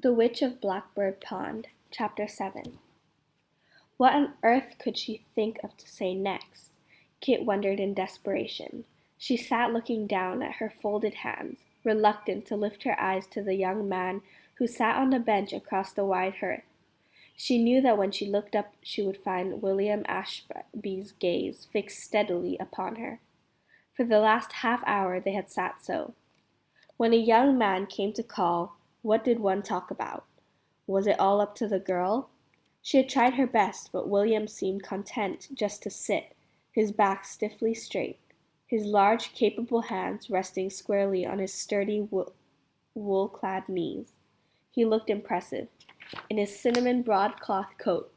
The Witch of Blackbird Pond, Chapter 7. What on earth could she think of to say next? Kit wondered in desperation. She sat looking down at her folded hands, reluctant to lift her eyes to the young man who sat on the bench across the wide hearth. She knew that when she looked up she would find William Ashby's gaze fixed steadily upon her. For the last half-hour they had sat so. When a young man came to call, what did one talk about? Was it all up to the girl? She had tried her best, but William seemed content just to sit, his back stiffly straight, his large, capable hands resting squarely on his sturdy, wool-clad knees. He looked impressive, in his cinnamon broadcloth coat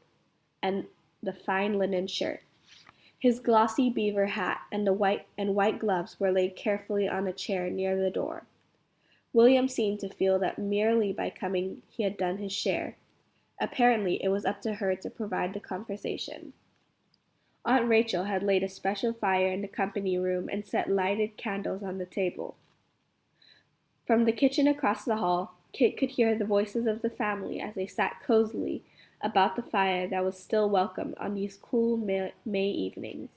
and the fine linen shirt. His glossy beaver hat and white gloves were laid carefully on a chair near the door. William seemed to feel that merely by coming he had done his share. Apparently it was up to her to provide the conversation. Aunt Rachel had laid a special fire in the company room and set lighted candles on the table. From the kitchen across the hall, Kit could hear the voices of the family as they sat cozily about the fire that was still welcome on these cool May evenings.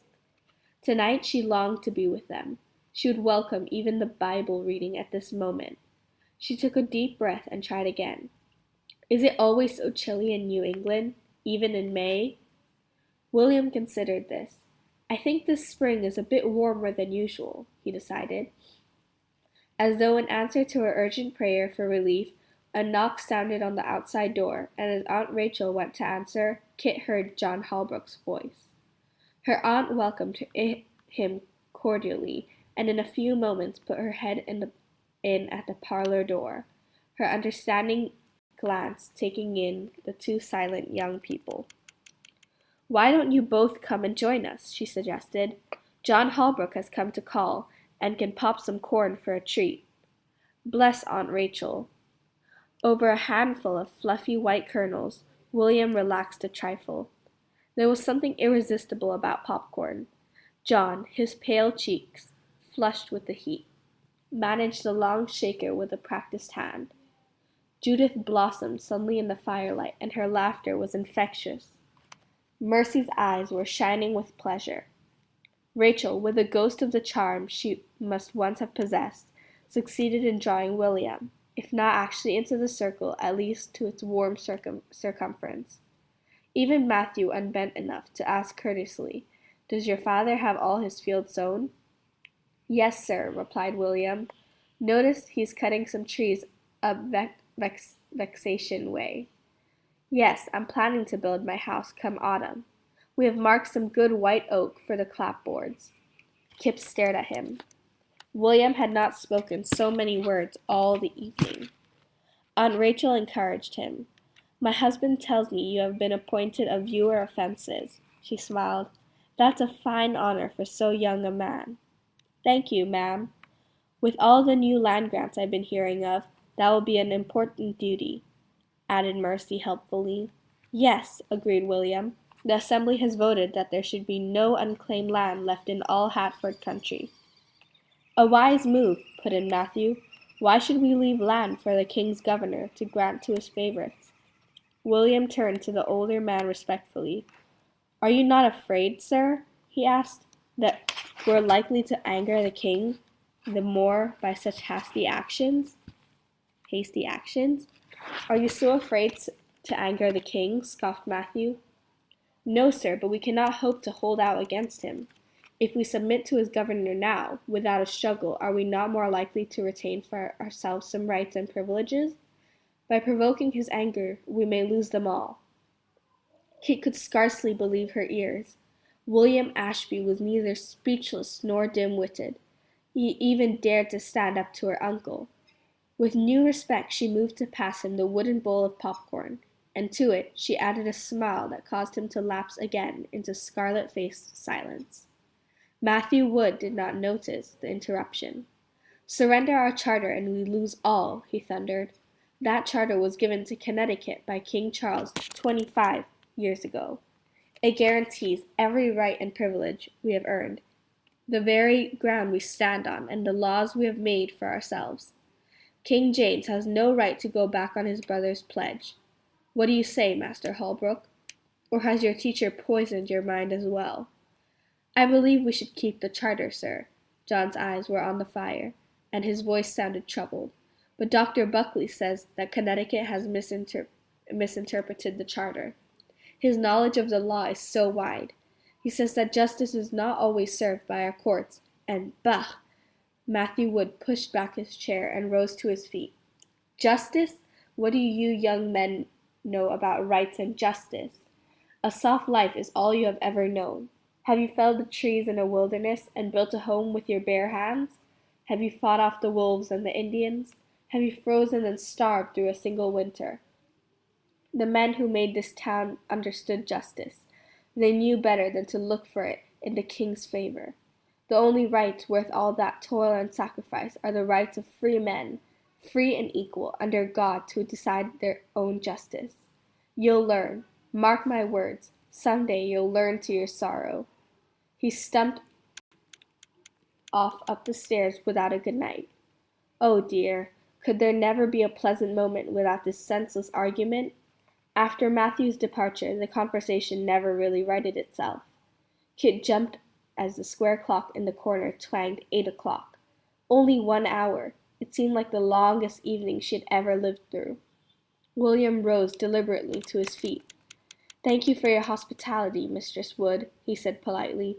Tonight she longed to be with them. She would welcome even the Bible reading at this moment. She took a deep breath and tried again. Is it always so chilly in New England, even in May? William considered this. I think this spring is a bit warmer than usual, he decided. As though in answer to her urgent prayer for relief, a knock sounded on the outside door, and as Aunt Rachel went to answer, Kit heard John Holbrook's voice. Her aunt welcomed him cordially, and in a few moments put her head in at the parlor door, her understanding glance taking in the two silent young people. Why don't you both come and join us? She suggested. John Holbrook has come to call, and can pop some corn for a treat. Bless Aunt Rachel. Over a handful of fluffy white kernels, William relaxed a trifle. There was something irresistible about popcorn. John, his pale cheeks flushed with the heat, managed the long shaker with a practiced hand. Judith blossomed suddenly in the firelight, and her laughter was infectious. Mercy's eyes were shining with pleasure. Rachel, with a ghost of the charm she must once have possessed, succeeded in drawing William, if not actually into the circle, at least to its warm circumference. Even Matthew unbent enough to ask courteously, Does your father have all his field sown? Yes, sir, replied William. Notice he's cutting some trees up Vexation Way. Yes, I'm planning to build my house come autumn. We have marked some good white oak for the clapboards. Kip stared at him. William had not spoken so many words all the evening. Aunt Rachel encouraged him. My husband tells me you have been appointed a viewer of fences. She smiled. That's a fine honor for so young a man. Thank you, ma'am. With all the new land grants I've been hearing of, that will be an important duty, added Mercy helpfully. Yes, agreed William. The Assembly has voted that there should be no unclaimed land left in all Hatford country. A wise move, put in Matthew. Why should we leave land for the king's governor to grant to his favorites? William turned to the older man respectfully. Are you not afraid, sir, he asked, that we're likely to anger the king the more by such hasty actions? Are you so afraid to anger the king? Scoffed Matthew. No, sir, but we cannot hope to hold out against him. If we submit to his governor now, without a struggle, are we not more likely to retain for ourselves some rights and privileges? By provoking his anger, we may lose them all. Kit could scarcely believe her ears. William Ashby was neither speechless nor dim-witted. He even dared to stand up to her uncle. With new respect she moved to pass him the wooden bowl of popcorn, and to it she added a smile that caused him to lapse again into scarlet-faced silence. Matthew Wood did not notice the interruption. Surrender our charter and we lose all, he thundered. That charter was given to Connecticut by King Charles 25 years ago. It guarantees every right and privilege we have earned, the very ground we stand on, and the laws we have made for ourselves. King James has no right to go back on his brother's pledge. What do you say, Master Holbrook? Or has your teacher poisoned your mind as well? I believe we should keep the charter, sir. John's eyes were on the fire, and his voice sounded troubled. But Dr. Buckley says that Connecticut has misinterpreted the charter. His knowledge of the law is so wide. He says that justice is not always served by our courts, and bah! Matthew Wood pushed back his chair and rose to his feet. Justice? What do you young men know about rights and justice? A soft life is all you have ever known. Have you felled the trees in a wilderness and built a home with your bare hands? Have you fought off the wolves and the Indians? Have you frozen and starved through a single winter? The men who made this town understood justice. They knew better than to look for it in the king's favor. The only rights worth all that toil and sacrifice are the rights of free men, free and equal under God to decide their own justice. You'll learn. Mark my words. Someday you'll learn to your sorrow. He stumped off up the stairs without a good night. Oh dear, could there never be a pleasant moment without this senseless argument? After Matthew's departure, the conversation never really righted itself. Kit jumped as the square clock in the corner twanged 8 o'clock. Only 1 hour. It seemed like the longest evening she had ever lived through. William rose deliberately to his feet. Thank you for your hospitality, Mistress Wood, he said politely.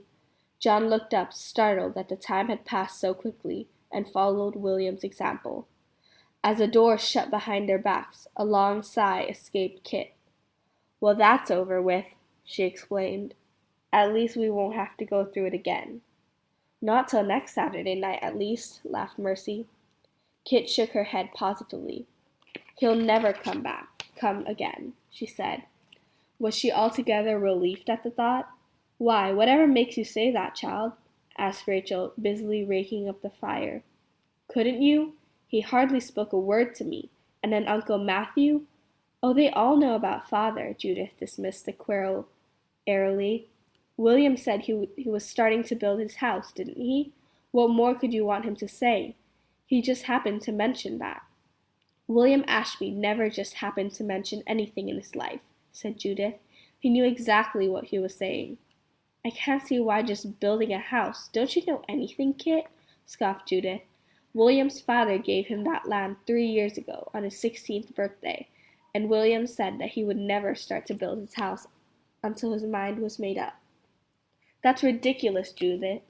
John looked up, startled that the time had passed so quickly, and followed William's example. As the door shut behind their backs, a long sigh escaped Kit. Well, that's over with, she exclaimed. At least we won't have to go through it again. Not till next Saturday night, at least, laughed Mercy. Kit shook her head positively. He'll never come again, she said. Was she altogether relieved at the thought? Why, whatever makes you say that, child? Asked Rachel, busily raking up the fire. Couldn't you? He hardly spoke a word to me. And then Uncle Matthew? Oh, they all know about Father, Judith dismissed the quarrel airily. William said he was starting to build his house, didn't he? What more could you want him to say? He just happened to mention that. William Ashby never just happened to mention anything in his life, said Judith. He knew exactly what he was saying. I can't see why just building a house. Don't you know anything, Kit? Scoffed Judith. William's father gave him that land 3 years ago on his 16th birthday, and William said that he would never start to build his house until his mind was made up. That's ridiculous, Judith.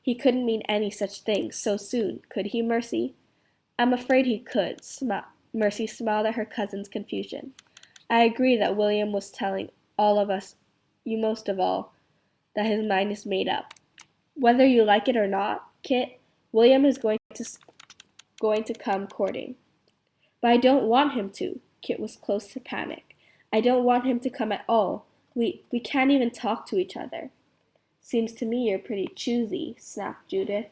He couldn't mean any such thing so soon, could he, Mercy? I'm afraid he could. Mercy smiled at her cousin's confusion. I agree that William was telling all of us, you most of all, that his mind is made up. Whether you like it or not, Kit, William is going to come courting. But I don't want him to. Kit was close to panic. I don't want him to come at all. We can't even talk to each other. Seems to me you're pretty choosy, snapped Judith.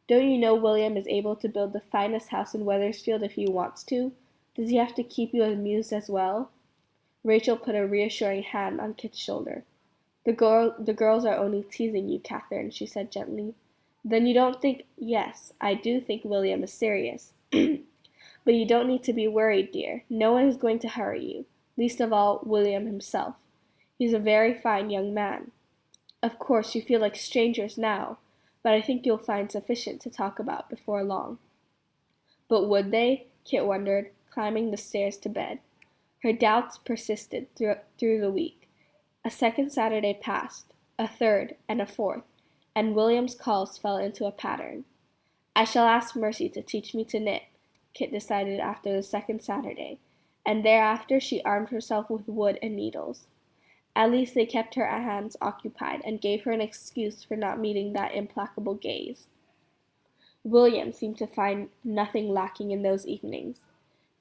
Don't you know William is able to build the finest house in Wethersfield if he wants to? Does he have to keep you amused as well? Rachel put a reassuring hand on Kit's shoulder. The girls are only teasing you, Catherine, she said gently. Then you don't think... Yes, I do think William is serious. But you don't need to be worried, dear. No one is going to hurry you, least of all William himself. He's a very fine young man. Of course, you feel like strangers now, but I think you'll find sufficient to talk about before long. But would they? Kit wondered, climbing the stairs to bed. Her doubts persisted through the week. A second Saturday passed, a third, and a fourth, and William's calls fell into a pattern. I shall ask Mercy to teach me to knit, Kit decided after the second Saturday, and thereafter she armed herself with wood and needles. At least they kept her hands occupied and gave her an excuse for not meeting that implacable gaze. William seemed to find nothing lacking in those evenings.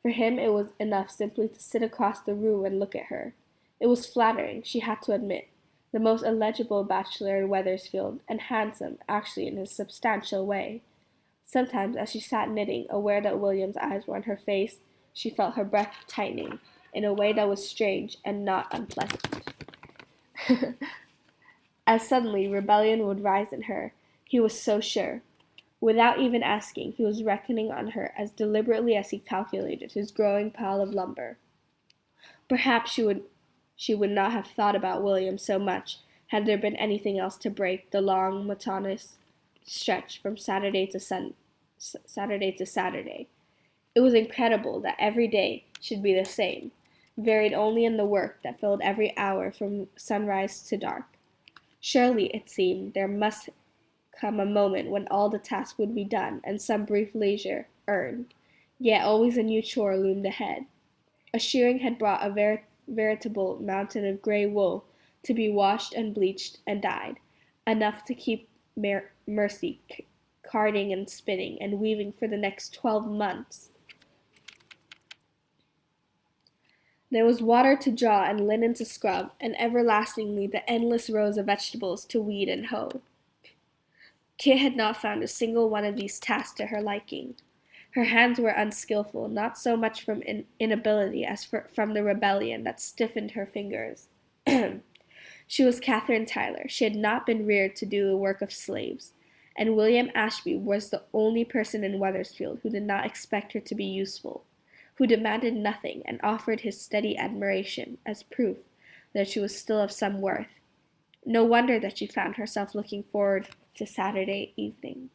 For him it was enough simply to sit across the room and look at her. It was flattering, she had to admit. The most eligible bachelor in Wethersfield, and handsome, actually, in his substantial way. Sometimes, as she sat knitting, aware that William's eyes were on her face, she felt her breath tightening, in a way that was strange and not unpleasant. As suddenly rebellion would rise in her, he was so sure. Without even asking, he was reckoning on her as deliberately as he calculated his growing pile of lumber. Perhaps she would not have thought about William so much had there been anything else to break the long, monotonous stretch from Saturday to Saturday. It was incredible that every day should be the same, varied only in the work that filled every hour from sunrise to dark. Surely, it seemed, there must come a moment when all the tasks would be done and some brief leisure earned. Yet always a new chore loomed ahead. A shearing had brought a veritable mountain of gray wool to be washed and bleached and dyed, enough to keep Mercy carding and spinning and weaving for the next 12 months. There was water to draw and linen to scrub, and everlastingly the endless rows of vegetables to weed and hoe. Kit had not found a single one of these tasks to her liking. Her hands were unskilful, not so much from inability as from the rebellion that stiffened her fingers. She was Catherine Tyler. She had not been reared to do the work of slaves, and William Ashby was the only person in Wethersfield who did not expect her to be useful, who demanded nothing and offered his steady admiration as proof that she was still of some worth. No wonder that she found herself looking forward to Saturday evening.